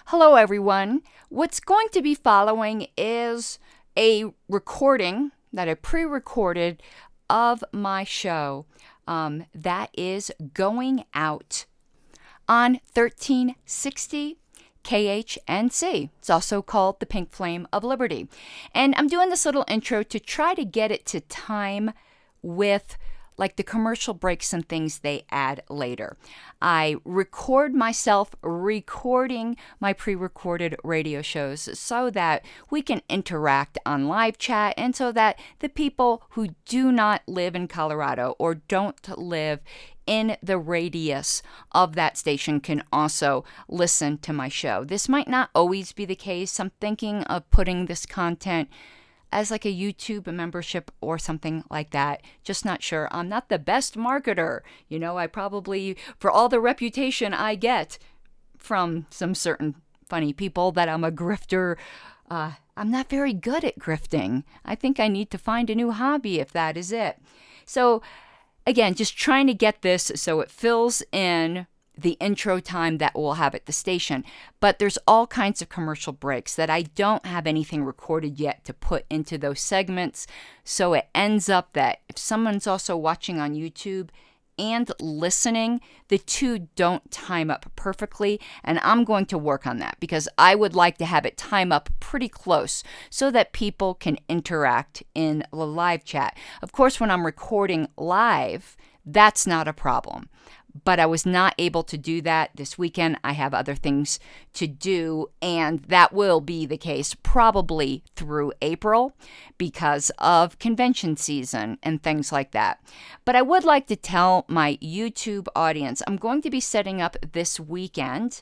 Hello, everyone. What's going to be following is a recording that I pre-recorded of my show that is going out on 1360 KHNC. It's also called the Pink Flame of Liberty. And I'm doing this little intro to try to get it to time with like the commercial breaks and things they add later. I record myself recording my pre-recorded radio shows so that we can interact on live chat and so that the people who do not live in Colorado or don't live in the radius of that station can also listen to my show. This might not always be the case. I'm thinking of putting this content as like a YouTube membership or something like that. Just not sure. I'm not the best marketer. You know, I probably, for all the reputation I get from some certain funny people that I'm a grifter, I'm not very good at grifting. I think I need to find a new hobby if that is it. So again, just trying to get this so it fills in the intro time that we'll have at the station. But there's all kinds of commercial breaks that I don't have anything recorded yet to put into those segments. So it ends up that if someone's also watching on YouTube and listening, the two don't time up perfectly. And I'm going to work on that because I would like to have it time up pretty close so that people can interact in the live chat. Of course, when I'm recording live, that's not a problem. But I was not able to do that this weekend. I have other things to do, and that will be the case probably through April because of convention season and things like that. But I would like to tell my YouTube audience, I'm going to be setting up this weekend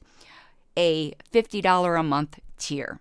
a $50 a month tier.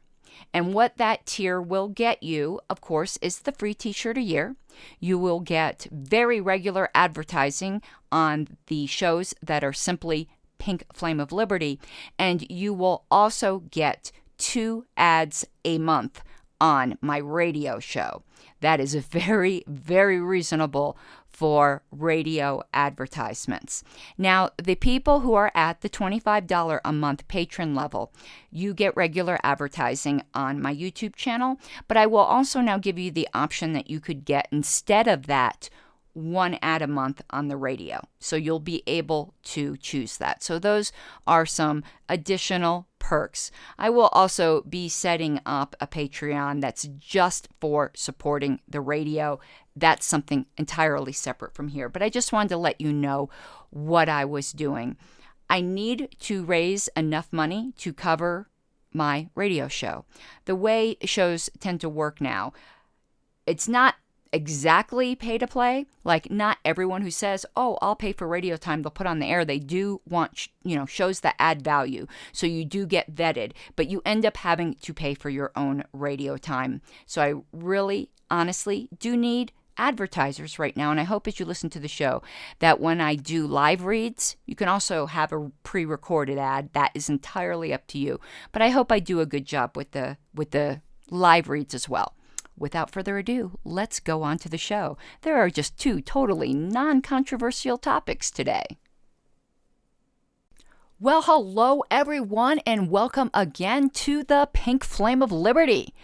And what that tier will get you, of course, is the free t-shirt a year. You will get very regular advertising on the shows that are simply Pink Flame of Liberty. And you will also get 2 ads a month on my radio show. That is very, very reasonable for radio advertisements. Now, the people who are at the $25 a month patron level, you get regular advertising on my YouTube channel, but I will also now give you the option that you could get, instead of that, 1 ad a month on the radio. So you'll be able to choose that. So those are some additional perks. I will also be setting up a Patreon that's just for supporting the radio. That's something entirely separate from here. But I just wanted to let you know what I was doing. I need to raise enough money to cover my radio show. The way shows tend to work now, it's not exactly pay to play. Like, not everyone who says, oh, I'll pay for radio time, they'll put on the air. They do want, shows that add value. So you do get vetted, but you end up having to pay for your own radio time. So I really, honestly do need advertisers right now. And I hope as you listen to the show that when I do live reads, you can also have a pre-recorded ad. That is entirely up to you. But I hope I do a good job with the live reads as well. Without further ado, let's go on to the show. There are just 2 totally non-controversial topics today. Well, hello everyone, and welcome again to the Pink Flame of Liberty.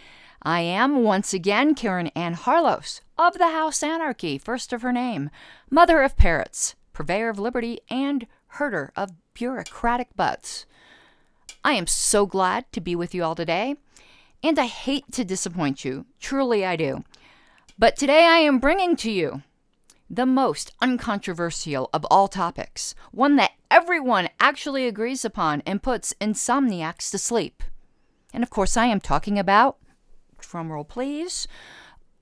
I am once again Karen Ann Harlos of the House Anarchy, first of her name, mother of parrots, purveyor of liberty, and herder of bureaucratic butts. I am so glad to be with you all today. And I hate to disappoint you, truly I do. But today I am bringing to you the most uncontroversial of all topics, one that everyone actually agrees upon and puts insomniacs to sleep. And of course I am talking about, drumroll please,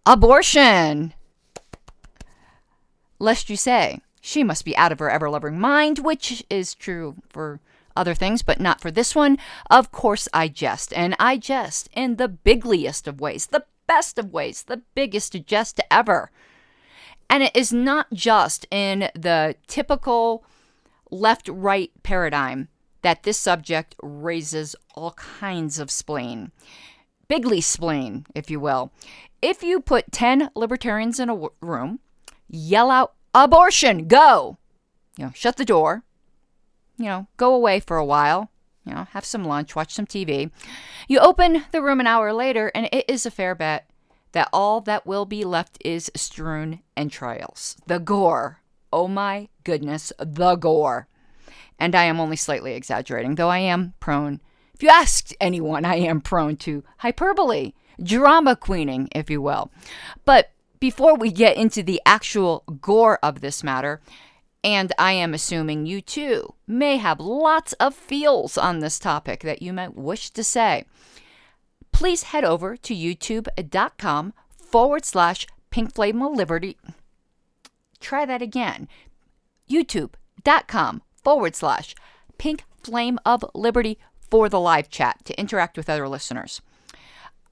abortion. Lest you say, she must be out of her ever-loving mind, which is true for other things, but not for this one. Of course I jest, and I jest in the bigliest of ways, the best of ways, the biggest jest ever. And it is not just in the typical left-right paradigm that this subject raises all kinds of spleen. Bigly spleen, if you will. If you put 10 libertarians in a room, yell out, abortion, go! Shut the door. Go away for a while, have some lunch, watch some TV. You open the room an hour later, and it is a fair bet that all that will be left is strewn entrails. The gore. Oh my goodness, the gore. And I am only slightly exaggerating, though I am prone, if you ask anyone, I am prone to hyperbole, drama queening, if you will. But before we get into the actual gore of this matter, and I am assuming you too may have lots of feels on this topic that you might wish to say, please head over to youtube.com/Pink Flame of Liberty. Try that again. youtube.com/Pink Flame of Liberty for the live chat to interact with other listeners.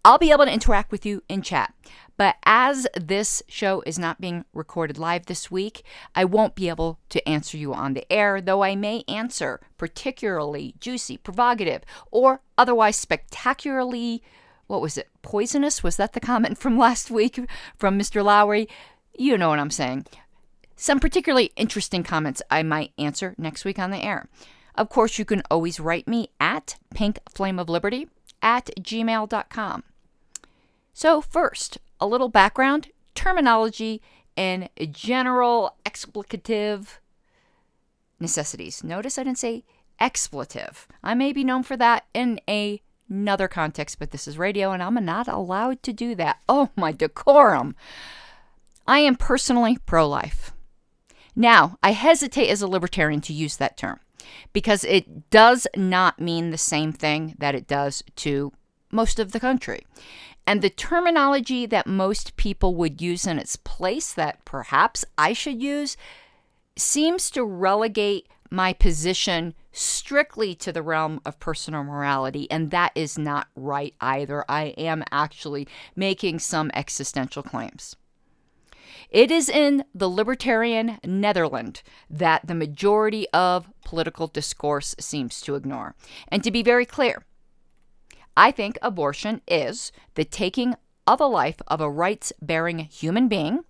I'll be able to interact with you in chat. But as this show is not being recorded live this week, I won't be able to answer you on the air, though I may answer particularly juicy, provocative, or otherwise spectacularly, poisonous? Was that the comment from last week from Mr. Lowry? You know what I'm saying. Some particularly interesting comments I might answer next week on the air. Of course, you can always write me at pinkflameofliberty@gmail.com. So first, a little background, terminology, and general explicative necessities. Notice I didn't say expletive. I may be known for that in another context, but this is radio and I'm not allowed to do that. Oh, my decorum. I am personally pro-life. Now, I hesitate as a libertarian to use that term because it does not mean the same thing that it does to most of the country. And the terminology that most people would use in its place that perhaps I should use seems to relegate my position strictly to the realm of personal morality, and that is not right either. I am actually making some existential claims. It is in the libertarian Netherlands that the majority of political discourse seems to ignore. And to be very clear, I think abortion is the taking of a life of a rights-bearing human being.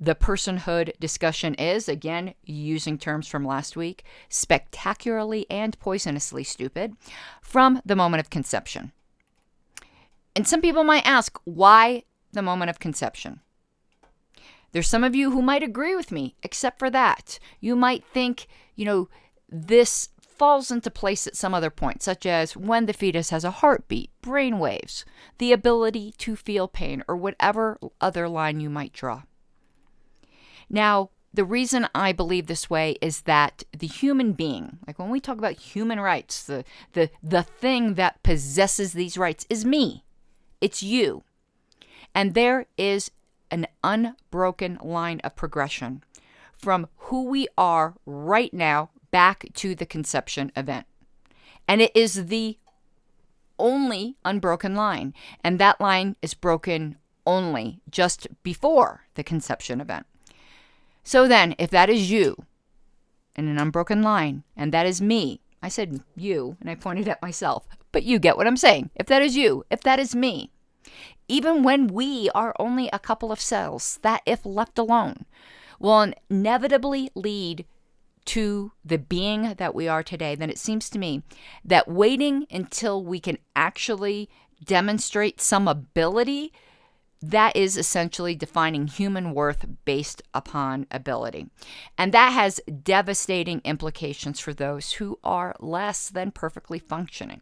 The personhood discussion is, again, using terms from last week, spectacularly and poisonously stupid from the moment of conception. And some people might ask, why the moment of conception? There's some of you who might agree with me, except for that. You might think, this falls into place at some other point, such as when the fetus has a heartbeat, brain waves, the ability to feel pain, or whatever other line you might draw. Now, the reason I believe this way is that the human being, like when we talk about human rights, the thing that possesses these rights is me. It's you. And there is an unbroken line of progression from who we are right now back to the conception event. And it is the only unbroken line. And that line is broken only just before the conception event. So then, if that is you in an unbroken line, and that is me, I said you, and I pointed at myself, but you get what I'm saying. If that is you, if that is me, even when we are only a couple of cells, that, if left alone, will inevitably lead to the being that we are today, then it seems to me that waiting until we can actually demonstrate some ability, that is essentially defining human worth based upon ability. And that has devastating implications for those who are less than perfectly functioning.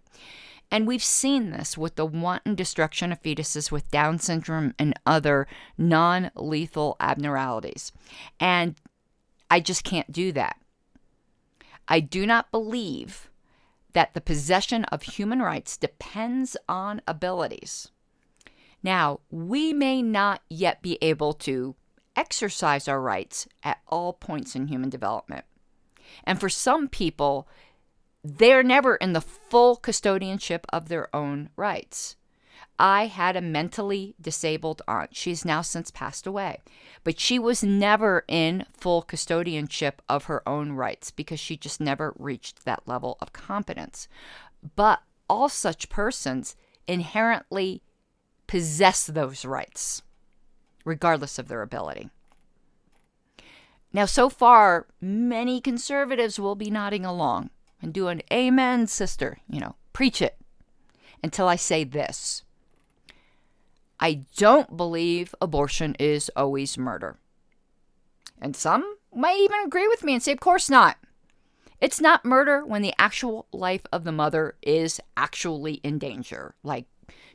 And we've seen this with the wanton destruction of fetuses with Down syndrome and other non-lethal abnormalities. And I just can't do that. I do not believe that the possession of human rights depends on abilities. Now, we may not yet be able to exercise our rights at all points in human development. And for some people, they're never in the full custodianship of their own rights. I had a mentally disabled aunt. She's now since passed away. But she was never in full custodianship of her own rights because she just never reached that level of competence. But all such persons inherently possess those rights, regardless of their ability. Now, so far, many conservatives will be nodding along. and do an amen, sister, preach it, until I say this. I don't believe abortion is always murder. And some might even agree with me and say, of course not. It's not murder when the actual life of the mother is actually in danger, like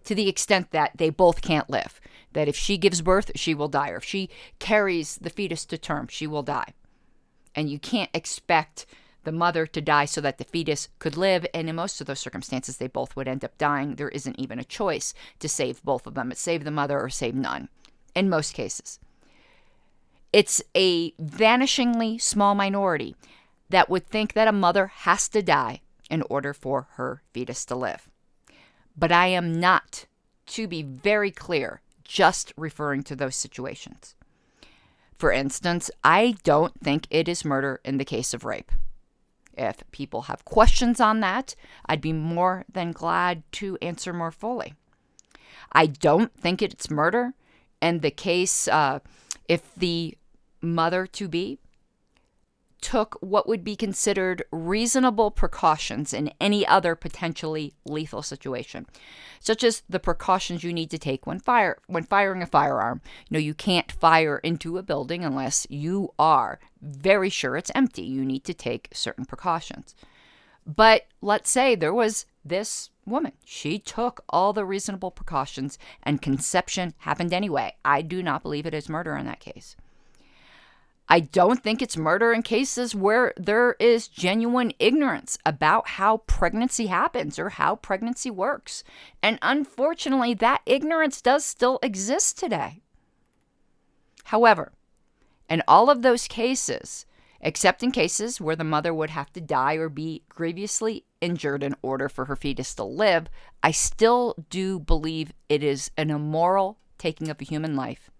to the extent that they both can't live. That if she gives birth, she will die. Or if she carries the fetus to term, she will die. And you can't expect the mother to die so that the fetus could live. And in most of those circumstances, they both would end up dying. There isn't even a choice to save both of them. It's save the mother or save none, in most cases. It's a vanishingly small minority that would think that a mother has to die in order for her fetus to live. But I am not, to be very clear, just referring to those situations. For instance, I don't think it is murder in the case of rape. If people have questions on that, I'd be more than glad to answer more fully. I don't think it's murder in the case if the mother-to-be took what would be considered reasonable precautions in any other potentially lethal situation, such as the precautions you need to take when firing a firearm. You can't fire into a building unless you are very sure it's empty. You need to take certain precautions. But let's say there was this woman. She took all the reasonable precautions and conception happened anyway. I do not believe it is murder in that case. I don't think it's murder in cases where there is genuine ignorance about how pregnancy happens or how pregnancy works. And unfortunately, that ignorance does still exist today. However, in all of those cases, except in cases where the mother would have to die or be grievously injured in order for her fetus to live, I still do believe it is an immoral taking of a human life,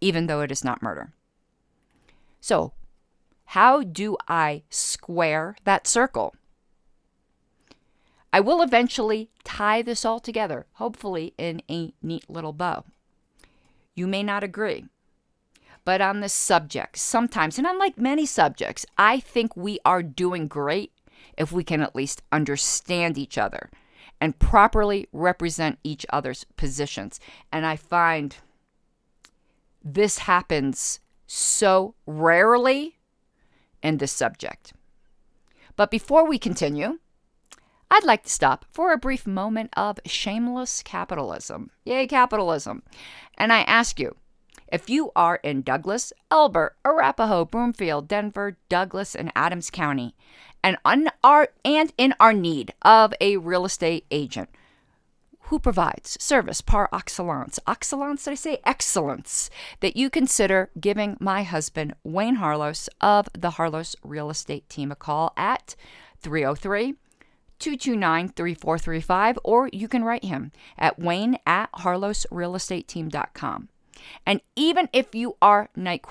even though it is not murder. So, how do I square that circle? I will eventually tie this all together, hopefully in a neat little bow. You may not agree, but on this subject, sometimes, and unlike many subjects, I think we are doing great if we can at least understand each other and properly represent each other's positions. And I find this happens so rarely in this subject. But before we continue, I'd like to stop for a brief moment of shameless capitalism. Yay, capitalism. And I ask you, if you are in Douglas, Elbert, Arapahoe, Broomfield, Denver, Douglas, and Adams County, and in our need of a real estate agent who provides service par excellence, did I say excellence, that you consider giving my husband, Wayne Harlos of the Harlos Real Estate Team a call at 303-229-3435, or you can write him at wayne@harlosrealestateteam.com. And even if you are not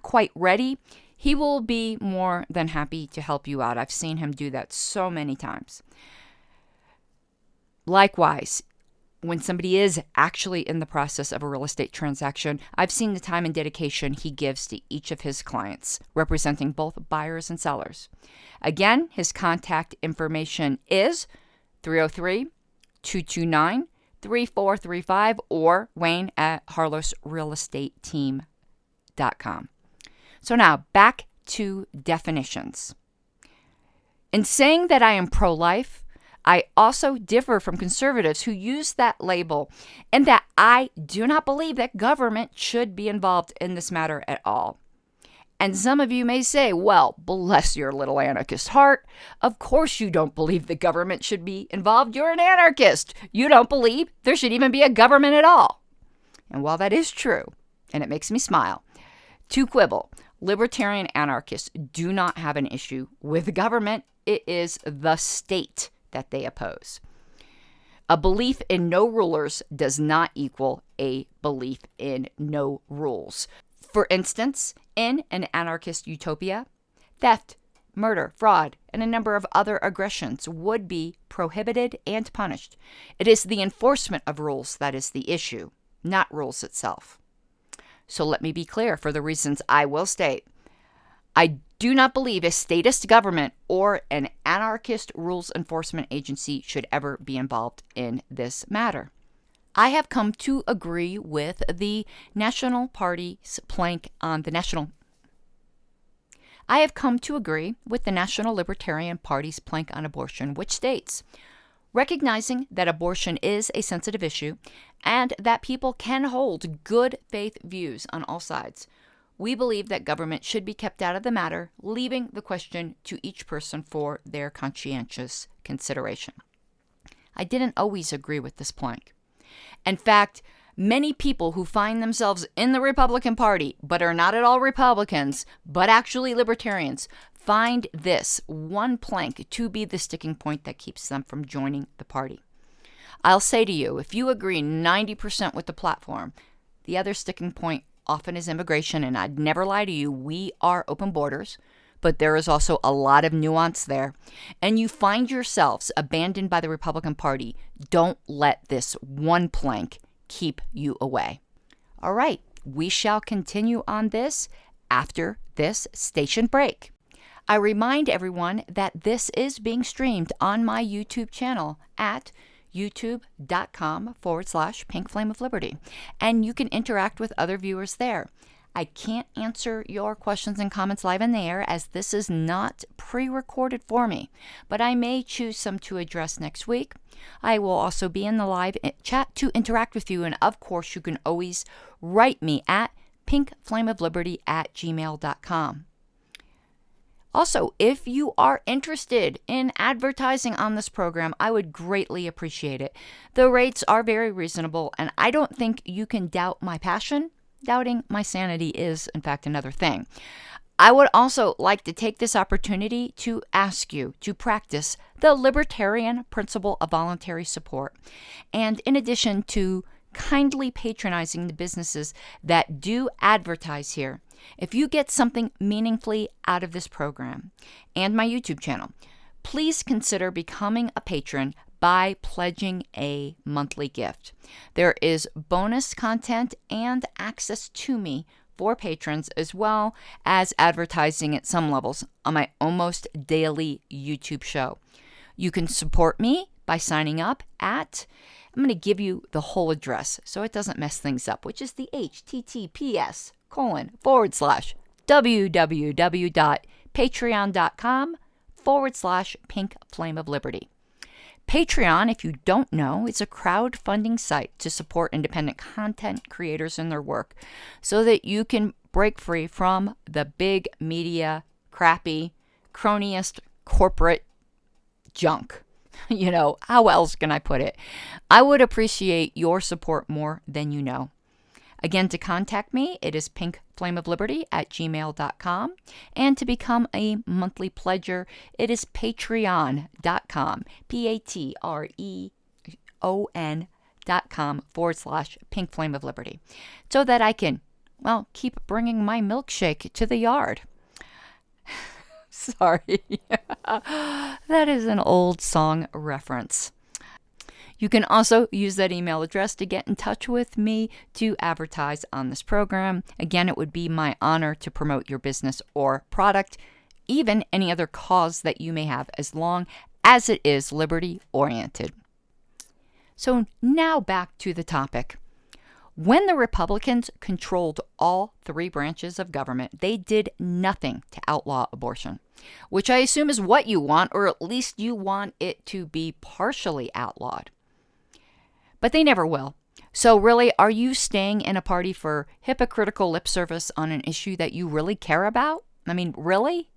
quite ready, he will be more than happy to help you out. I've seen him do that so many times. Likewise, when somebody is actually in the process of a real estate transaction, I've seen the time and dedication he gives to each of his clients, representing both buyers and sellers. Again, his contact information is 303-229-3435 or wayne@harlosrealestateteam.com. So now, back to definitions. In saying that I am pro-life, I also differ from conservatives who use that label, and that I do not believe that government should be involved in this matter at all. And some of you may say, well, bless your little anarchist heart. Of course you don't believe the government should be involved. You're an anarchist. You don't believe there should even be a government at all. And while that is true, and it makes me smile, to quibble, libertarian anarchists do not have an issue with the government. It is the state that they oppose. A belief in no rulers does not equal a belief in no rules. For instance, in an anarchist utopia, theft, murder, fraud, and a number of other aggressions would be prohibited and punished. It is the enforcement of rules that is the issue, not rules itself. So let me be clear for the reasons I will state. I do not believe a statist government or an anarchist rules enforcement agency should ever be involved in this matter. I have come to agree with the National Party's plank on the National Libertarian Party's plank on abortion, which states, recognizing that abortion is a sensitive issue and that people can hold good faith views on all sides, we believe that government should be kept out of the matter, leaving the question to each person for their conscientious consideration. I didn't always agree with this plank. In fact, many people who find themselves in the Republican Party, but are not at all Republicans, but actually libertarians, find this one plank to be the sticking point that keeps them from joining the party. I'll say to you, if you agree 90% with the platform, the other sticking point often is immigration, and I'd never lie to you, we are open borders, but there is also a lot of nuance there, and you find yourselves abandoned by the Republican Party, don't let this one plank keep you away. All right, we shall continue on this after this station break. I remind everyone that this is being streamed on my YouTube channel at youtube.com/Pink Flame of Liberty, and you can interact with other viewers there. I can't answer your questions and comments live in the air as this is not pre-recorded for me, but I may choose some to address next week. I will also be in the live chat to interact with you, and of course you can always write me at pinkflameofliberty@gmail.com. Also, if you are interested in advertising on this program, I would greatly appreciate it. The rates are very reasonable, and I don't think you can doubt my passion. Doubting my sanity is, in fact, another thing. I would also like to take this opportunity to ask you to practice the libertarian principle of voluntary support. And in addition to kindly patronizing the businesses that do advertise here, if you get something meaningfully out of this program and my YouTube channel, please consider becoming a patron by pledging a monthly gift. There is bonus content and access to me for patrons, as well as advertising at some levels on my almost daily YouTube show. You can support me by signing up at, I'm going to give you the whole address so it doesn't mess things up, which is the https://www.patreon.com/Pink Flame of Liberty. Patreon, if you don't know, is a crowdfunding site to support independent content creators in their work so that you can break free from the big media, crappy, cronyist, corporate junk. You know, how else can I put it? I would appreciate your support more than you know. Again, to contact me, it is pinkflameofliberty@gmail.com. And to become a monthly pledger, it is patreon.com, patreon.com/Pink Flame of Liberty, so that I can, well, keep bringing my milkshake to the yard. Sorry. That is an old song reference. You can also use that email address to get in touch with me to advertise on this program. Again, it would be my honor to promote your business or product, even any other cause that you may have, as long as it is liberty-oriented. So now back to the topic. When the Republicans controlled all three branches of government, they did nothing to outlaw abortion, which I assume is what you want, or at least you want it to be partially outlawed. But they never will. So really, are you staying in a party for hypocritical lip service on an issue that you really care about? I mean, really?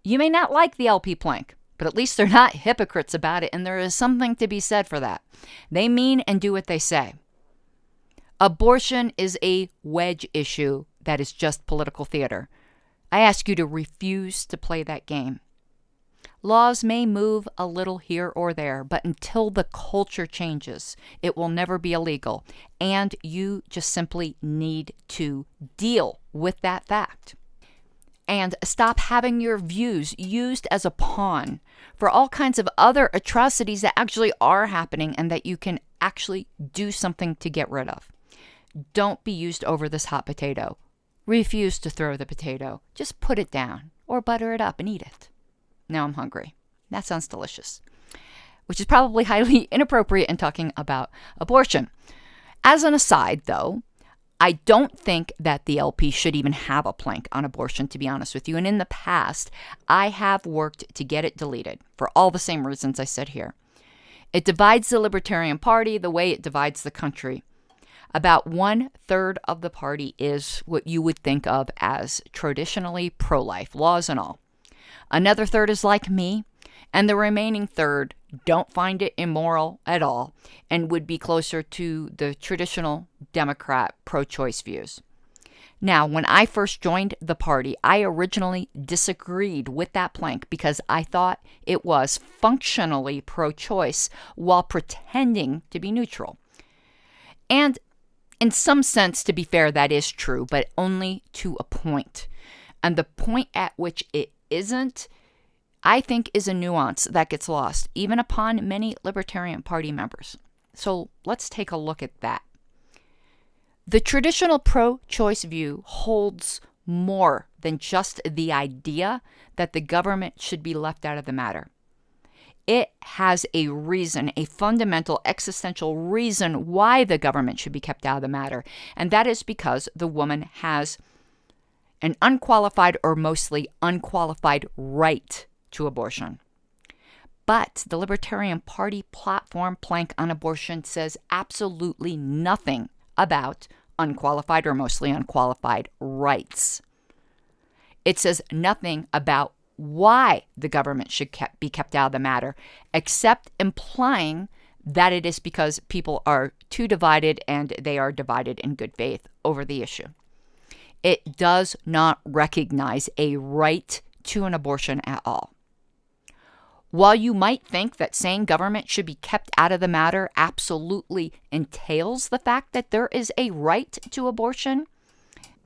You may not like the LP plank, but at least they're not hypocrites about it, and there is something to be said for that. They mean and do what they say. Abortion is a wedge issue that is just political theater. I ask you to refuse to play that game. Laws may move a little here or there, but until the culture changes, it will never be illegal. And you just simply need to deal with that fact. And stop having your views used as a pawn for all kinds of other atrocities that actually are happening and that you can actually do something to get rid of. Don't be used over this hot potato. refuse to throw the potato. Just put it down or butter it up and eat it. Now I'm hungry. That sounds delicious. Which is probably highly inappropriate in talking about abortion. As an aside, though, I don't think that the LP should even have a plank on abortion, to be honest with you. And in the past, I have worked to get it deleted for all the same reasons I said here. It divides the Libertarian Party the way it divides the country. About 1/3 of the party is what you would think of as traditionally pro-life, laws and all. Another third is like me, and the remaining third don't find it immoral at all and would be closer to the traditional Democrat pro-choice views. Now, when I first joined the party, I originally disagreed with that plank because I thought it was functionally pro-choice while pretending to be neutral. And in some sense, to be fair, that is true, but only to a point. And the point at which it isn't, I think, is a nuance that gets lost, even upon many Libertarian Party members. So let's take a look at that. The traditional pro-choice view holds more than just the idea that the government should be left out of the matter. It has a reason, a fundamental existential reason why the government should be kept out of the matter, and that is because the woman has an unqualified or mostly unqualified right to abortion. But the Libertarian Party platform plank on abortion says absolutely nothing about unqualified or mostly unqualified rights. It says nothing about why the government should be kept out of the matter, except implying that it is because people are too divided and they are divided in good faith over the issue. It does not recognize a right to an abortion at all. While you might think that saying government should be kept out of the matter absolutely entails the fact that there is a right to abortion,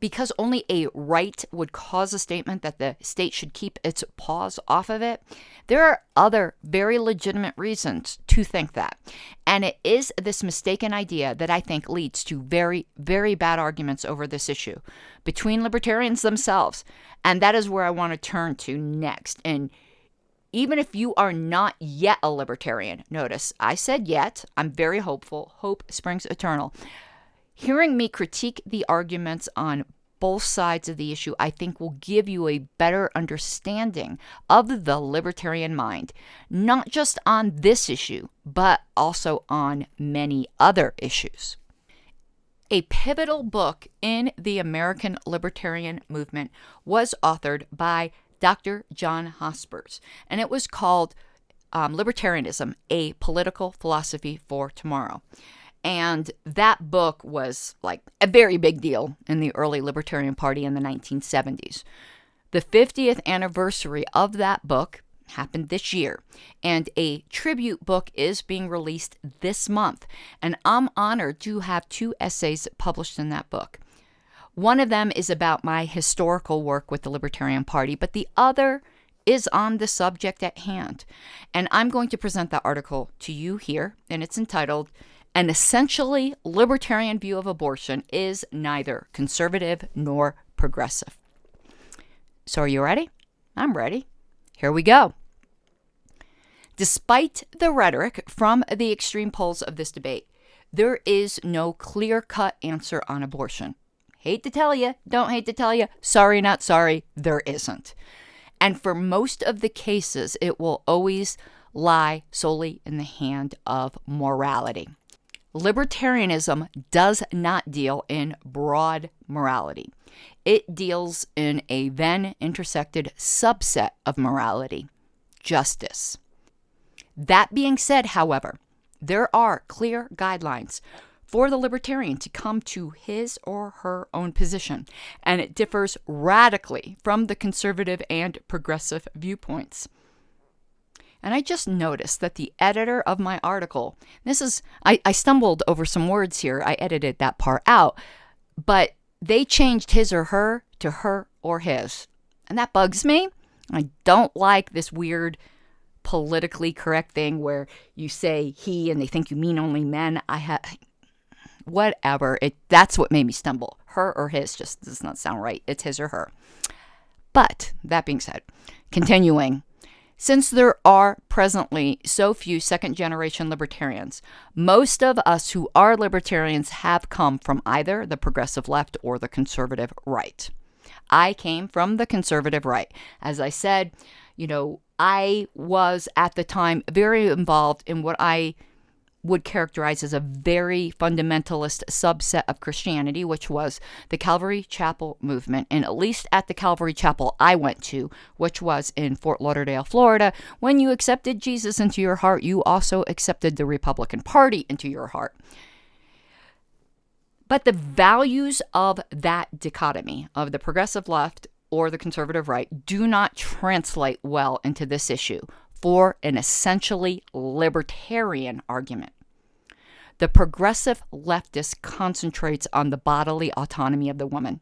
because only a right would cause a statement that the state should keep its paws off of it, there are other very legitimate reasons to think that. And it is this mistaken idea that I think leads to very, very bad arguments over this issue between libertarians themselves. And that is where I want to turn to next. And even if you are not yet a libertarian, notice I said yet, I'm very hopeful, hope springs eternal. Hearing me critique the arguments on both sides of the issue, I think will give you a better understanding of the libertarian mind, not just on this issue, but also on many other issues. A pivotal book in the American libertarian movement was authored by Dr. John Hospers, and it was called Libertarianism, A Political Philosophy for Tomorrow. And that book was like a very big deal in the early Libertarian Party in the 1970s. The 50th anniversary of that book happened this year, and a tribute book is being released this month, and I'm honored to have 2 essays published in that book. One of them is about my historical work with the Libertarian Party, but the other is on the subject at hand. And I'm going to present that article to you here, and it's entitled, "An Essentially Libertarian View of Abortion is Neither Conservative Nor Progressive." So are you ready? I'm ready. Here we go. Despite the rhetoric from the extreme poles of this debate, there is no clear-cut answer on abortion. Hate to tell you, don't hate to tell you, sorry, not sorry, there isn't. And for most of the cases, it will always lie solely in the hand of morality. Libertarianism does not deal in broad morality. It deals in a then intersected subset of morality, justice. That being said, however, there are clear guidelines for the libertarian to come to his or her own position, and it differs radically from the conservative and progressive viewpoints. And I just noticed that the editor of my article, I stumbled over some words here, I edited that part out, but they changed his or her to her or his. And that bugs me. I don't like this weird politically correct thing where you say he and they think you mean only men. whatever. That's what made me stumble. Her or his just does not sound right. It's his or her. But that being said, continuing, since there are presently so few second-generation libertarians, most of us who are libertarians have come from either the progressive left or the conservative right. I came from the conservative right. As I said, I was at the time very involved in what I would characterize as a very fundamentalist subset of Christianity, which was the Calvary Chapel movement. And at least at the Calvary Chapel I went to, which was in Fort Lauderdale, Florida, when you accepted Jesus into your heart, you also accepted the Republican Party into your heart. But the values of that dichotomy of the progressive left or the conservative right do not translate well into this issue for an essentially libertarian argument. The progressive leftist concentrates on the bodily autonomy of the woman,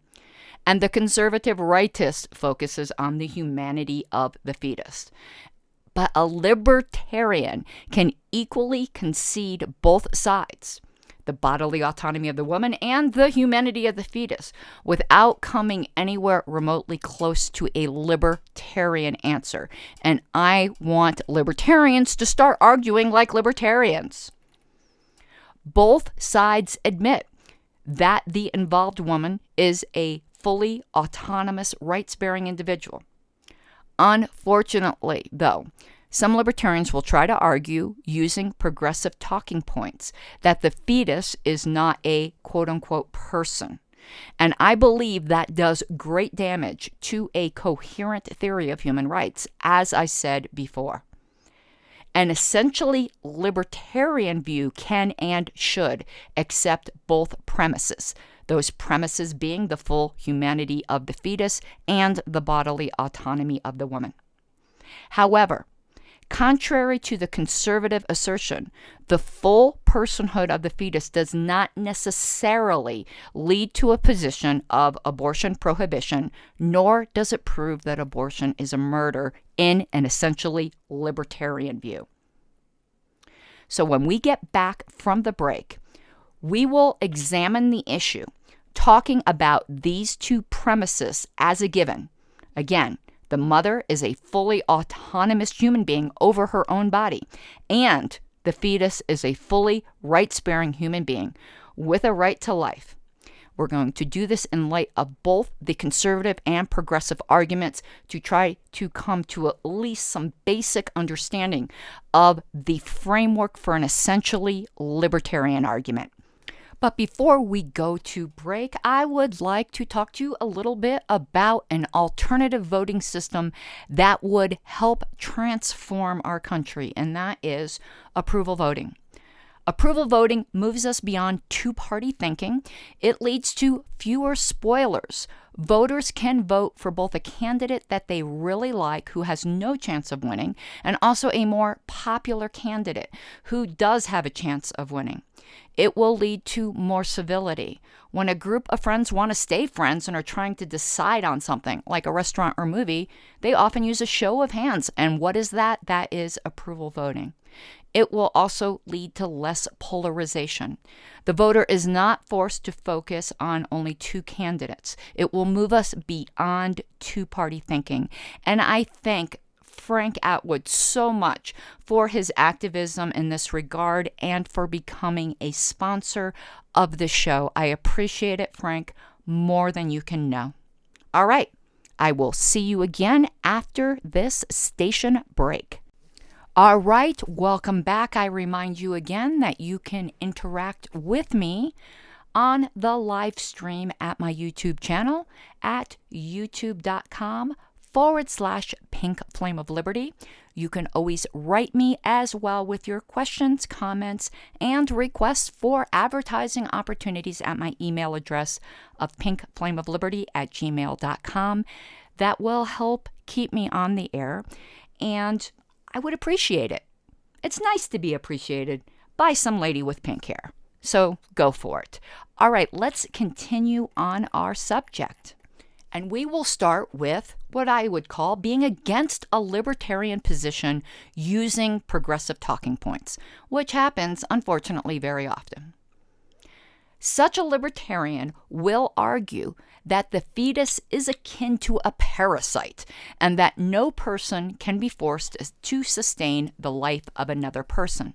and the conservative rightist focuses on the humanity of the fetus. But a libertarian can equally concede both sides, the bodily autonomy of the woman and the humanity of the fetus, without coming anywhere remotely close to a libertarian answer. And I want libertarians to start arguing like libertarians. Both sides admit that the involved woman is a fully autonomous, rights-bearing individual. Unfortunately, though, some libertarians will try to argue, using progressive talking points, that the fetus is not a quote-unquote person. And I believe that does great damage to a coherent theory of human rights, as I said before. An essentially libertarian view can and should accept both premises, those premises being the full humanity of the fetus and the bodily autonomy of the woman. However, contrary to the conservative assertion, the full personhood of the fetus does not necessarily lead to a position of abortion prohibition, nor does it prove that abortion is a murder in an essentially libertarian view. So when we get back from the break, we will examine the issue, talking about these two premises as a given. Again, the mother is a fully autonomous human being over her own body, and the fetus is a fully rights-bearing human being with a right to life. We're going to do this in light of both the conservative and progressive arguments to try to come to at least some basic understanding of the framework for an essentially libertarian argument. But before we go to break, I would like to talk to you a little bit about an alternative voting system that would help transform our country, and that is approval voting. Approval voting moves us beyond two-party thinking. It leads to fewer spoilers. Voters can vote for both a candidate that they really like, who has no chance of winning, and also a more popular candidate who does have a chance of winning. It will lead to more civility. When a group of friends want to stay friends and are trying to decide on something, like a restaurant or movie, they often use a show of hands. And what is that? That is approval voting. It will also lead to less polarization. The voter is not forced to focus on only two candidates. It will move us beyond two-party thinking. And I thank Frank Atwood so much for his activism in this regard and for becoming a sponsor of the show. I appreciate it, Frank, more than you can know. All right, I will see you again after this station break. All right, welcome back. I remind you again that you can interact with me on the live stream at my YouTube channel at youtube.com/Pink Flame of Liberty. You can always write me as well with your questions, comments, and requests for advertising opportunities at my email address of pinkflameofliberty@gmail.com. That will help keep me on the air, and I would appreciate it. It's nice to be appreciated by some lady with pink hair. So go for it. All right, let's continue on our subject. And we will start with what I would call being against a libertarian position using progressive talking points, which happens, unfortunately, very often. Such a libertarian will argue that the fetus is akin to a parasite and that no person can be forced to sustain the life of another person.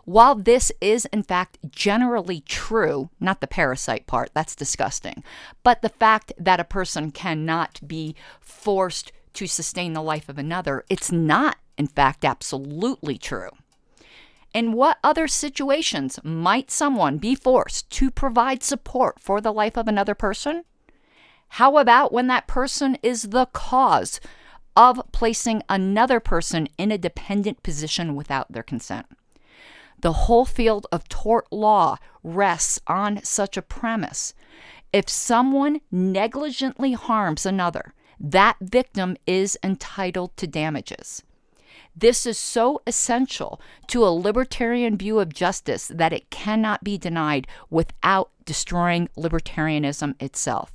While this is in fact generally true, not the parasite part, that's disgusting, but the fact that a person cannot be forced to sustain the life of another, it's not in fact absolutely true. In what other situations might someone be forced to provide support for the life of another person? How about when that person is the cause of placing another person in a dependent position without their consent? The whole field of tort law rests on such a premise. If someone negligently harms another, that victim is entitled to damages. This is so essential to a libertarian view of justice that it cannot be denied without destroying libertarianism itself.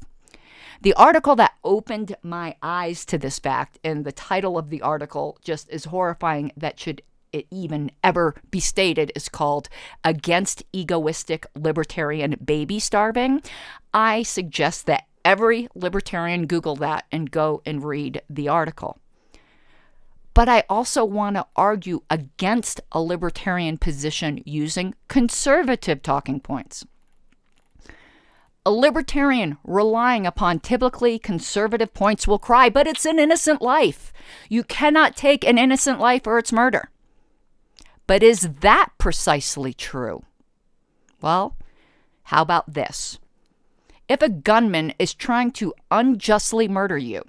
The article that opened my eyes to this fact, and the title of the article just is horrifying that should it even ever be stated, is called Against Egoistic Libertarian Baby Starving. I suggest that every libertarian Google that and go and read the article. But I also want to argue against a libertarian position using conservative talking points. A libertarian relying upon typically conservative points will cry, but it's an innocent life. You cannot take an innocent life or it's murder. But is that precisely true? Well, how about this? If a gunman is trying to unjustly murder you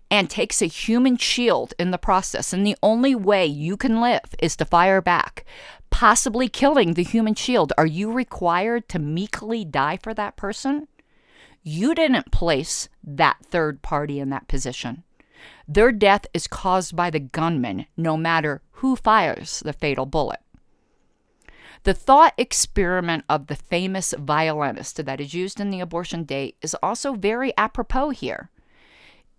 and takes a human shield in the process, and the only way you can live is to fire back, possibly killing the human shield, are you required to meekly die for that person? You didn't place that third party in that position. Their death is caused by the gunman, no matter who fires the fatal bullet. The thought experiment of the famous violinist that is used in the abortion debate is also very apropos here.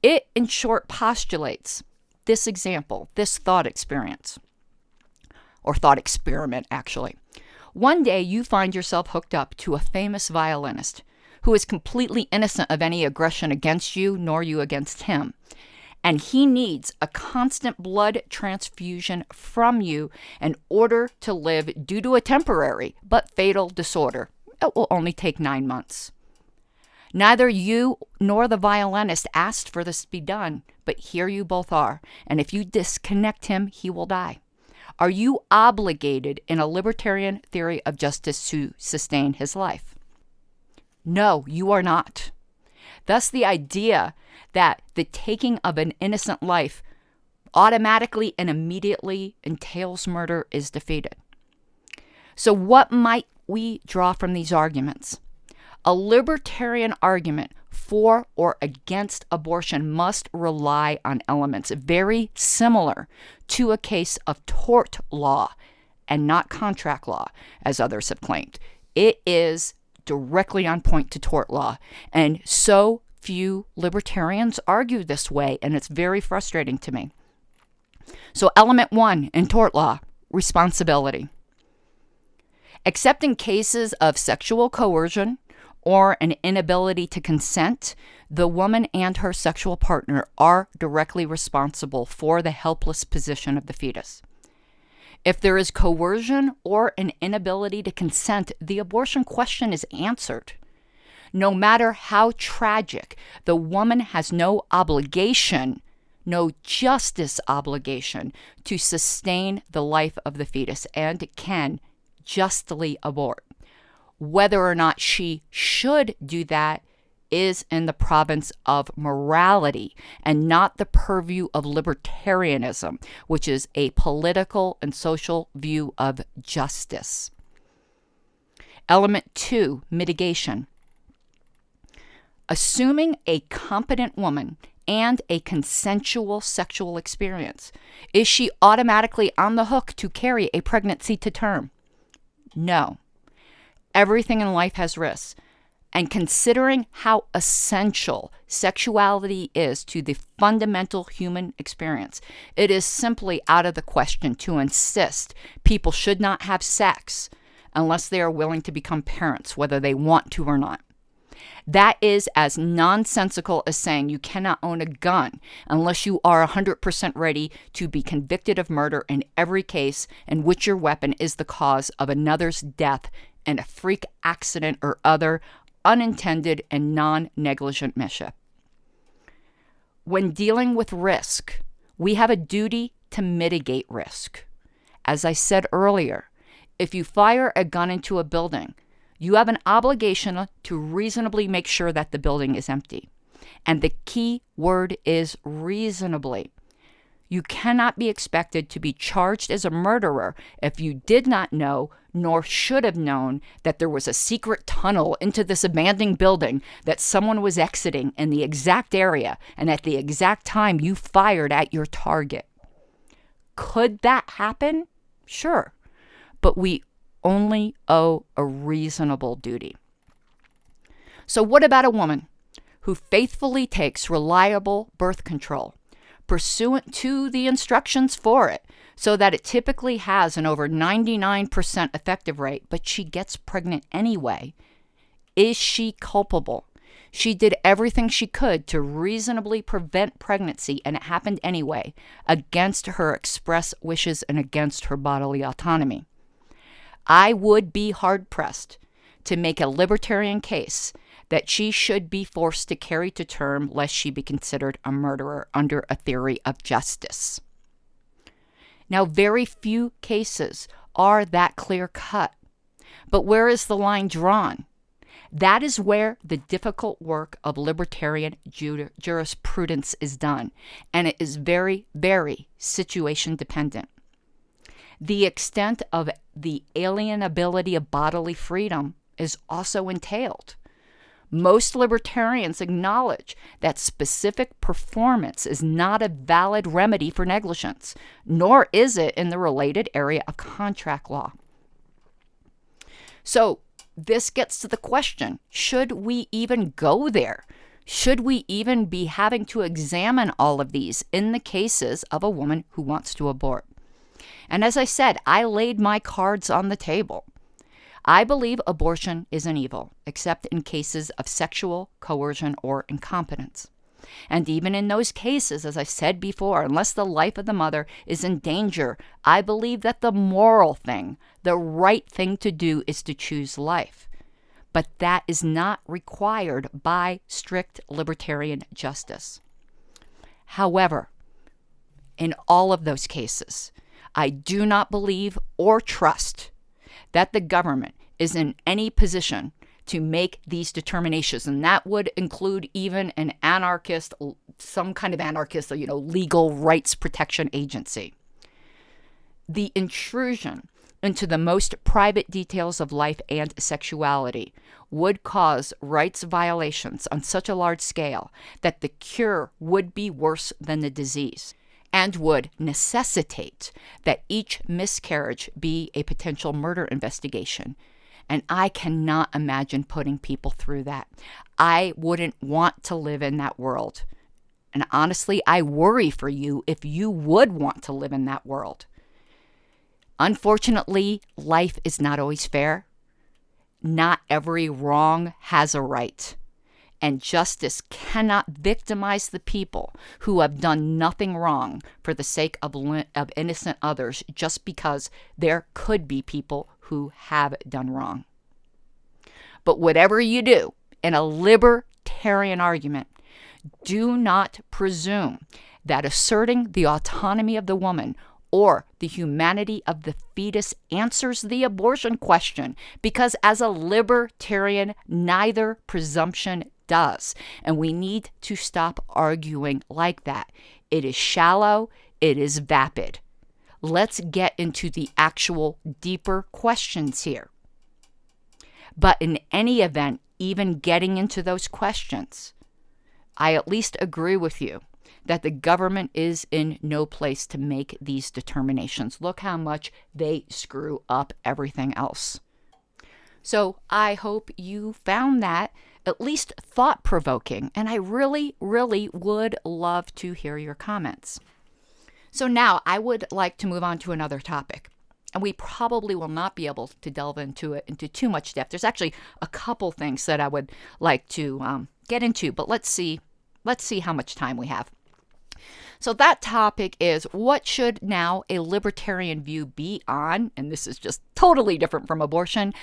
It, in short, postulates this example, this thought experience, or thought experiment, actually. One day you find yourself hooked up to a famous violinist who is completely innocent of any aggression against you, nor you against him. And he needs a constant blood transfusion from you in order to live due to a temporary but fatal disorder. It will only take 9 months. Neither you nor the violinist asked for this to be done, but here you both are. And if you disconnect him, he will die. Are you obligated in a libertarian theory of justice to sustain his life? No, you are not. Thus, the idea that the taking of an innocent life automatically and immediately entails murder is defeated. So what might we draw from these arguments? A libertarian argument for or against abortion must rely on elements very similar to a case of tort law and not contract law, as others have claimed. It is directly on point to tort law, and so few libertarians argue this way, and it's very frustrating to me. So element 1 in tort law, responsibility. Except in cases of sexual coercion or an inability to consent, the woman and her sexual partner are directly responsible for the helpless position of the fetus. If there is coercion or an inability to consent, the abortion question is answered. No matter how tragic, the woman has no obligation, no justice obligation to sustain the life of the fetus and can justly abort. Whether or not she should do that is in the province of morality and not the purview of libertarianism, which is a political and social view of justice. Element 2, mitigation. Assuming a competent woman and a consensual sexual experience, is she automatically on the hook to carry a pregnancy to term? No. Everything in life has risks. And considering how essential sexuality is to the fundamental human experience, it is simply out of the question to insist people should not have sex unless they are willing to become parents, whether they want to or not. That is as nonsensical as saying you cannot own a gun unless you are 100% ready to be convicted of murder in every case in which your weapon is the cause of another's death in a freak accident or other unintended and non-negligent mischief. When dealing with risk, we have a duty to mitigate risk. As I said earlier, if you fire a gun into a building, you have an obligation to reasonably make sure that the building is empty. And the key word is reasonably. You cannot be expected to be charged as a murderer if you did not know, nor should have known, that there was a secret tunnel into this abandoned building that someone was exiting in the exact area and at the exact time you fired at your target. Could that happen? Sure. But we only owe a reasonable duty. So what about a woman who faithfully takes reliable birth control, pursuant to the instructions for it, so that it typically has an over 99% effective rate, but she gets pregnant anyway? Is she culpable? She did everything she could to reasonably prevent pregnancy, and it happened anyway, against her express wishes and against her bodily autonomy. I would be hard-pressed to make a libertarian case that she should be forced to carry to term lest she be considered a murderer under a theory of justice. Now, very few cases are that clear-cut. But where is the line drawn? That is where the difficult work of libertarian jurisprudence is done, and it is very, very situation-dependent. The extent of the alienability of bodily freedom is also entailed. Most libertarians acknowledge that specific performance is not a valid remedy for negligence, nor is it in the related area of contract law. So this gets to the question, should we even go there? Should we even be having to examine all of these in the cases of a woman who wants to abort? And as I said, I laid my cards on the table. I believe abortion is an evil, except in cases of sexual coercion or incompetence. And even in those cases, as I said before, unless the life of the mother is in danger, I believe that the moral thing, the right thing to do, is to choose life. But that is not required by strict libertarian justice. However, in all of those cases, I do not believe or trust that the government is in any position to make these determinations. And that would include even an anarchist, some kind of anarchist, legal rights protection agency. The intrusion into the most private details of life and sexuality would cause rights violations on such a large scale that the cure would be worse than the disease, and would necessitate that each miscarriage be a potential murder investigation. And I cannot imagine putting people through that. I wouldn't want to live in that world. And honestly, I worry for you if you would want to live in that world. Unfortunately, life is not always fair. Not every wrong has a right. And justice cannot victimize the people who have done nothing wrong for the sake of innocent others, just because there could be people who have done wrong. But whatever you do in a libertarian argument, do not presume that asserting the autonomy of the woman or the humanity of the fetus answers the abortion question, because as a libertarian, neither presumption does. And we need to stop arguing like that. It is shallow. It is vapid. Let's get into the actual deeper questions here. But in any event, even getting into those questions, I at least agree with you that the government is in no place to make these determinations. Look how much they screw up everything else. So I hope you found that at least thought-provoking, and I really, really would love to hear your comments. So now I would like to move on to another topic. and we probably will not be able to delve into it into too much depth. There's actually a couple things that I would like to get into, but let's see how much time we have. So that topic is, what should now a libertarian view be on? And this is just totally different from abortion.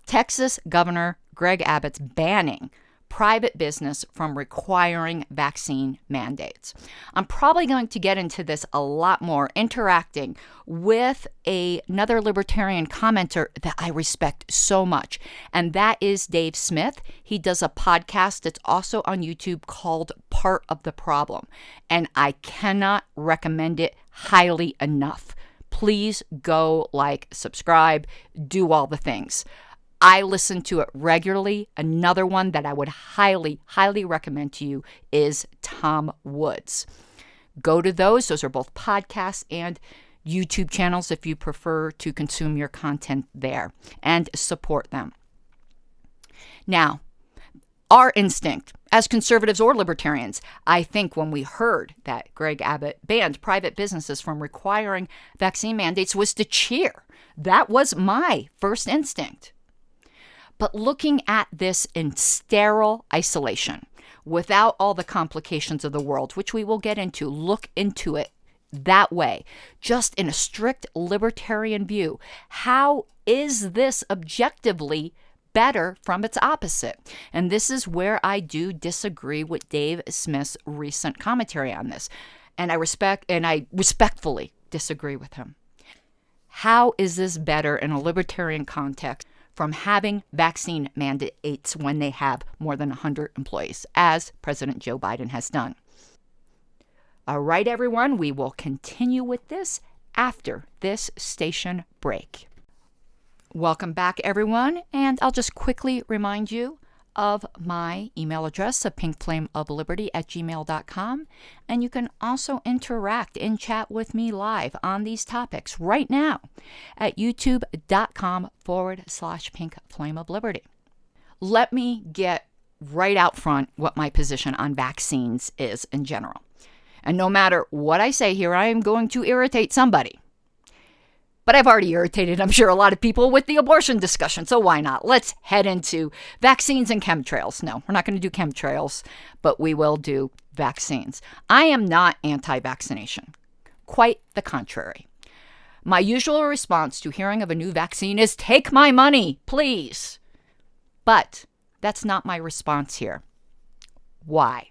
Texas Governor Greg Abbott's banning private business from requiring vaccine mandates. I'm probably going to get into this a lot more, interacting with another libertarian commenter that I respect so much, and that is Dave Smith. He does a podcast that's also on YouTube called Part of the Problem, and I cannot recommend it highly enough. Please go subscribe, do all the things. I listen to it regularly. Another one that I would highly, highly recommend to you is Tom Woods. Go to those. Those are both podcasts and YouTube channels if you prefer to consume your content there, and support them. Now, our instinct as conservatives or libertarians, I think when we heard that Greg Abbott banned private businesses from requiring vaccine mandates, was to cheer. That was my first instinct. But looking at this in sterile isolation, without all the complications of the world, which we will get into, look into it that way, just in a strict libertarian view, how is this objectively better from its opposite? And this is where I do disagree with Dave Smith's recent commentary on this. And I respectfully disagree with him. How is this better in a libertarian context from having vaccine mandates when they have more than 100 employees, as President Joe Biden has done? All right, everyone, we will continue with this after this station break. Welcome back, everyone, and I'll just quickly remind you of my email address of pinkflameofliberty@gmail.com, and you can also interact and chat with me live on these topics right now at youtube.com/pinkflameofliberty. Let me get right out front what my position on vaccines is in general. And no matter what I say here, I am going to irritate somebody. But I've already irritated, I'm sure, a lot of people with the abortion discussion, so why not? Let's head into vaccines and chemtrails. No, we're not going to do chemtrails, but we will do vaccines. I am not anti-vaccination. Quite the contrary. My usual response to hearing of a new vaccine is, take my money, please. But that's not my response here. Why?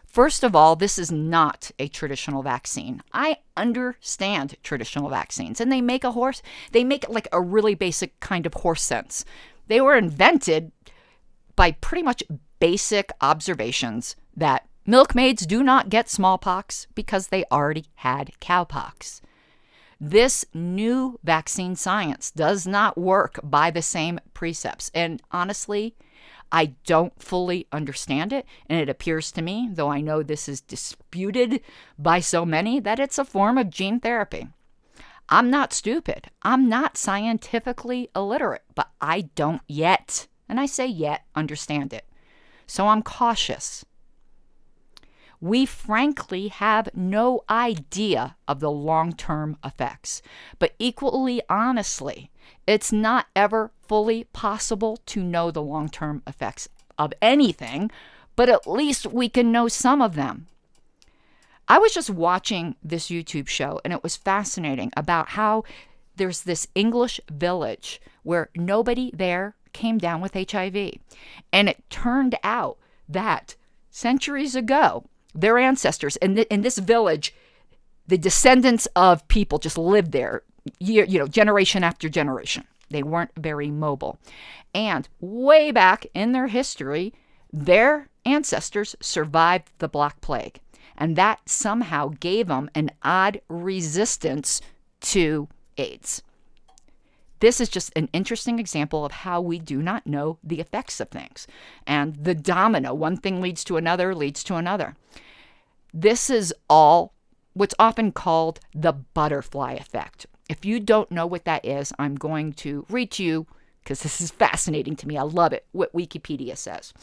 First of all, this is not a traditional vaccine. I understand traditional vaccines, and they make it like a really basic kind of horse sense. They were invented by pretty much basic observations that milkmaids do not get smallpox because they already had cowpox. This new vaccine science does not work by the same precepts, and honestly, I don't fully understand it, and it appears to me, though I know this is disputed by so many, that it's a form of gene therapy. I'm not stupid. I'm not scientifically illiterate, but I don't yet, and I say yet, understand it. So I'm cautious. We frankly have no idea of the long-term effects, but equally honestly, it's not ever fully possible to know the long-term effects of anything, but at least we can know some of them. I was just watching this YouTube show, and it was fascinating about how there's this English village where nobody there came down with HIV. And it turned out that centuries ago, their ancestors in this village, the descendants of people just lived there, generation after generation. They weren't very mobile. And way back in their history, their ancestors survived the Black Plague. And that somehow gave them an odd resistance to AIDS. This is just an interesting example of how we do not know the effects of things. And the domino, one thing leads to another, leads to another. This is all what's often called the butterfly effect. If you don't know what that is, I'm going to read to you, because this is fascinating to me. I love it, what Wikipedia says.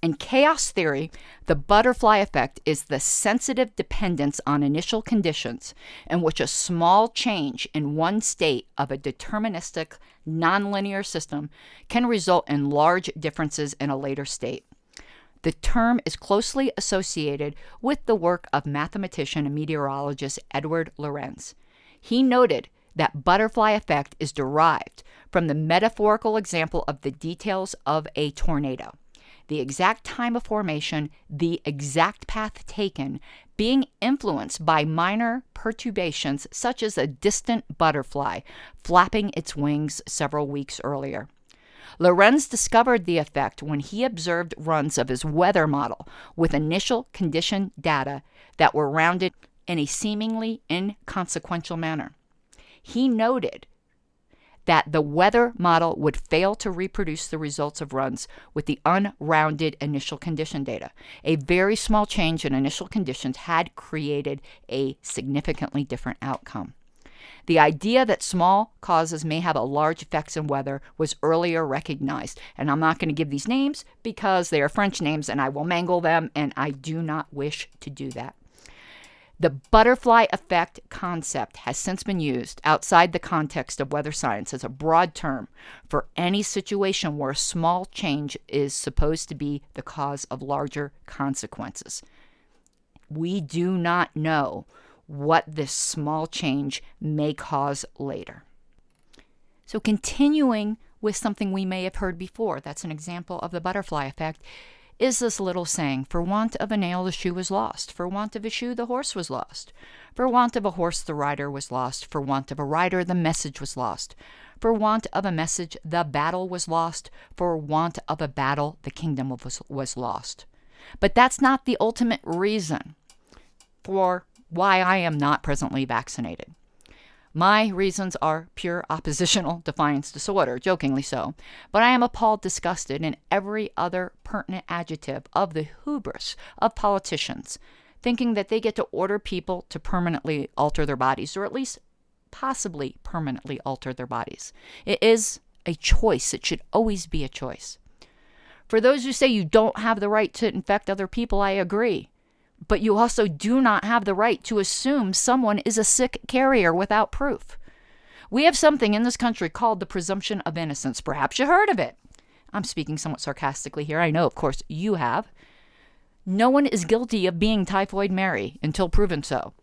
In chaos theory, the butterfly effect is the sensitive dependence on initial conditions in which a small change in one state of a deterministic, nonlinear system can result in large differences in a later state. The term is closely associated with the work of mathematician and meteorologist Edward Lorenz. He noted that butterfly effect is derived from the metaphorical example of the details of a tornado. The exact time of formation, the exact path taken, being influenced by minor perturbations such as a distant butterfly flapping its wings several weeks earlier. Lorenz discovered the effect when he observed runs of his weather model with initial condition data that were rounded in a seemingly inconsequential manner. He noted that the weather model would fail to reproduce the results of runs with the unrounded initial condition data. A very small change in initial conditions had created a significantly different outcome. The idea that small causes may have a large effects in weather was earlier recognized, and I'm not going to give these names because they are French names and I will mangle them, and I do not wish to do that. The butterfly effect concept has since been used outside the context of weather science as a broad term for any situation where a small change is supposed to be the cause of larger consequences. We do not know what this small change may cause later. So continuing with something we may have heard before, that's an example of the butterfly effect, is this little saying, for want of a nail the shoe was lost, for want of a shoe the horse was lost, for want of a horse the rider was lost, for want of a rider the message was lost, for want of a message the battle was lost, for want of a battle the kingdom was lost. But that's not the ultimate reason for why I am not presently vaccinated. My reasons are pure oppositional defiance disorder, jokingly so, but I am appalled, disgusted, and every other pertinent adjective of the hubris of politicians, thinking that they get to order people to permanently alter their bodies, or at least possibly permanently alter their bodies. It is a choice. It should always be a choice. For those who say you don't have the right to infect other people, I agree. But you also do not have the right to assume someone is a sick carrier without proof. We have something in this country called the presumption of innocence. Perhaps you heard of it. I'm speaking somewhat sarcastically here. I know, of course, you have. No one is guilty of being Typhoid Mary until proven so.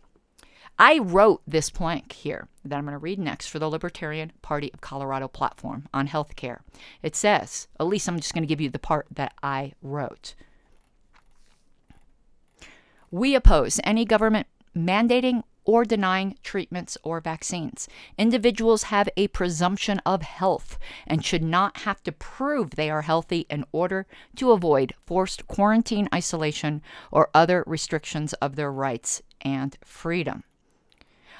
I wrote this plank here that I'm going to read next for the Libertarian Party of Colorado platform on healthcare. It says, at least I'm just going to give you the part that I wrote. We oppose any government mandating or denying treatments or vaccines. Individuals have a presumption of health and should not have to prove they are healthy in order to avoid forced quarantine, isolation, or other restrictions of their rights and freedom.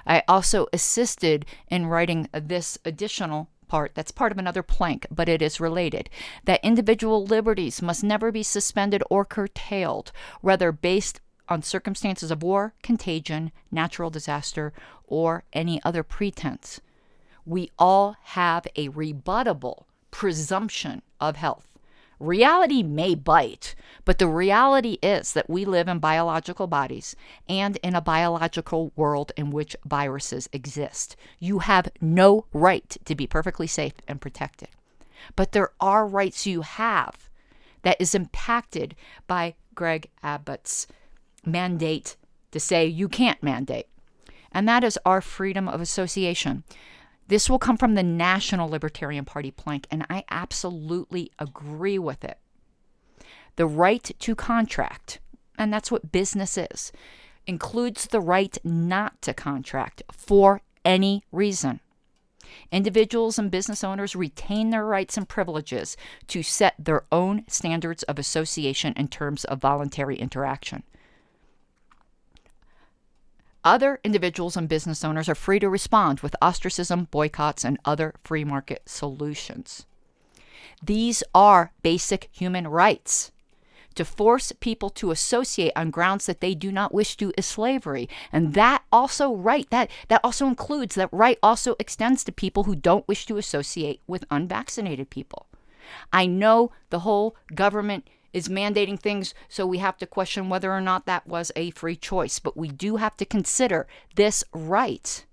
I also assisted in writing this additional part that's part of another plank, but it is related, that individual liberties must never be suspended or curtailed, whether based on circumstances of war, contagion, natural disaster, or any other pretense. We all have a rebuttable presumption of health. Reality may bite, but the reality is that we live in biological bodies and in a biological world in which viruses exist. You have no right to be perfectly safe and protected. But there are rights you have that is impacted by Greg Abbott's mandate to say you can't mandate. And that is our freedom of association. This will come from the National Libertarian Party plank, and I absolutely agree with it. The right to contract, and that's what business is, includes the right not to contract for any reason. Individuals and business owners retain their rights and privileges to set their own standards of association in terms of voluntary interaction. Other individuals and business owners are free to respond with ostracism, boycotts, and other free market solutions. These are basic human rights. To force people to associate on grounds that they do not wish to is slavery. And that also includes, that right also extends to people who don't wish to associate with unvaccinated people. I know the whole government is mandating things, so we have to question whether or not that was a free choice. But we do have to consider this right.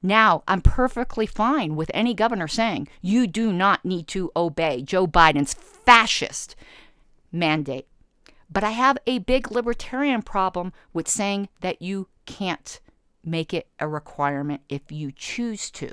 Now, I'm perfectly fine with any governor saying you do not need to obey Joe Biden's fascist mandate. But I have a big libertarian problem with saying that you can't make it a requirement if you choose to.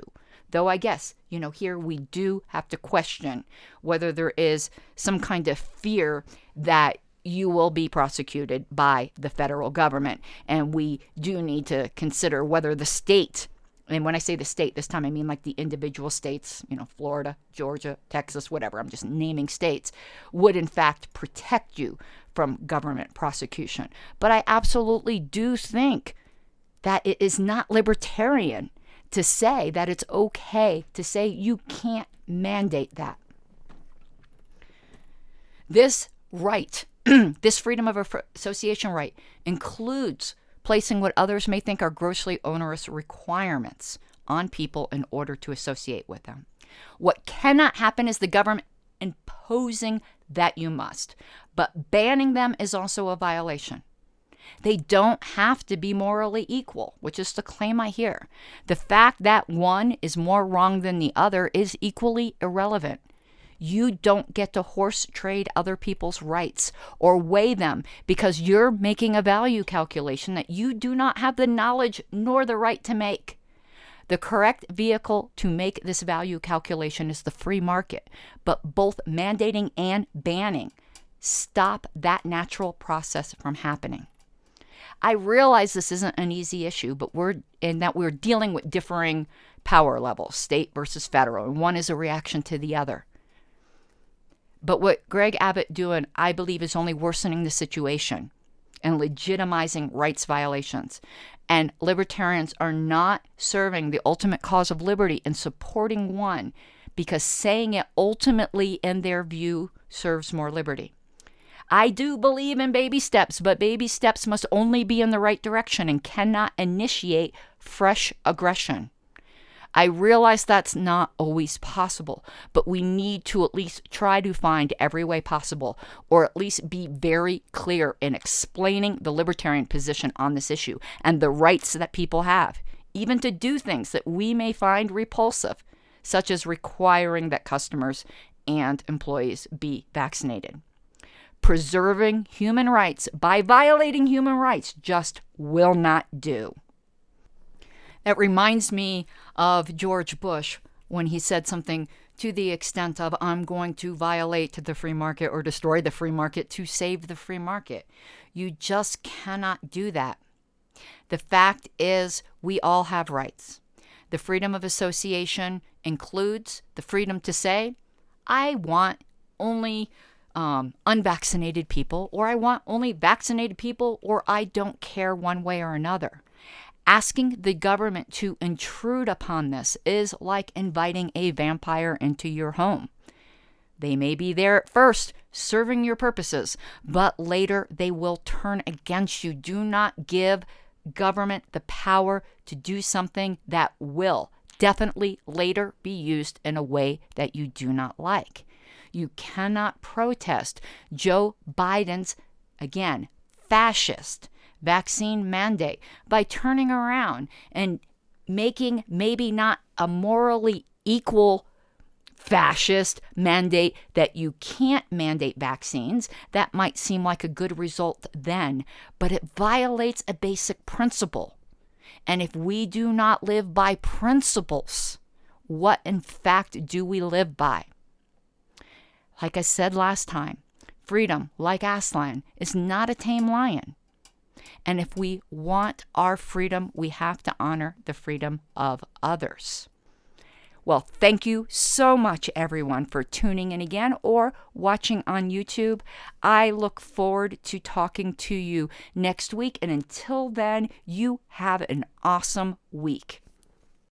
Though I guess, here we do have to question whether there is some kind of fear that you will be prosecuted by the federal government. And we do need to consider whether the state, and when I say the state, this time I mean like the individual states, Florida, Georgia, Texas, whatever, I'm just naming states, would in fact protect you from government prosecution. But I absolutely do think that it is not libertarian to say that it's okay to say you can't mandate that. This right, this freedom of association right, includes placing what others may think are grossly onerous requirements on people in order to associate with them. What cannot happen is the government imposing that you must, but banning them is also a violation. They don't have to be morally equal, which is the claim I hear. The fact that one is more wrong than the other is equally irrelevant. You don't get to horse trade other people's rights or weigh them because you're making a value calculation that you do not have the knowledge nor the right to make. The correct vehicle to make this value calculation is the free market, but both mandating and banning stop that natural process from happening. I realize this isn't an easy issue, but we're dealing with differing power levels, state versus federal, and one is a reaction to the other. But what Greg Abbott doing, I believe, is only worsening the situation and legitimizing rights violations. And libertarians are not serving the ultimate cause of liberty and supporting one because saying it ultimately, in their view, serves more liberty. I do believe in baby steps, but baby steps must only be in the right direction and cannot initiate fresh aggression. I realize that's not always possible, but we need to at least try to find every way possible, or at least be very clear in explaining the libertarian position on this issue and the rights that people have, even to do things that we may find repulsive, such as requiring that customers and employees be vaccinated. Preserving human rights by violating human rights just will not do. That reminds me of George Bush when he said something to the extent of, I'm going to violate the free market or destroy the free market to save the free market. You just cannot do that. The fact is, we all have rights. The freedom of association includes the freedom to say, I want only unvaccinated people, or I want only vaccinated people, or I don't care one way or another. Asking the government to intrude upon this is like inviting a vampire into your home. They may be there at first, serving your purposes, but later they will turn against you. Do not give government the power to do something that will definitely later be used in a way that you do not like. You cannot protest Joe Biden's, again, fascist vaccine mandate by turning around and making maybe not a morally equal fascist mandate that you can't mandate vaccines. That might seem like a good result then, but it violates a basic principle. And if we do not live by principles, what in fact do we live by? Like I said last time, freedom, like Aslan, is not a tame lion. And if we want our freedom, we have to honor the freedom of others. Well, thank you so much, everyone, for tuning in again or watching on YouTube. I look forward to talking to you next week. And until then, you have an awesome week.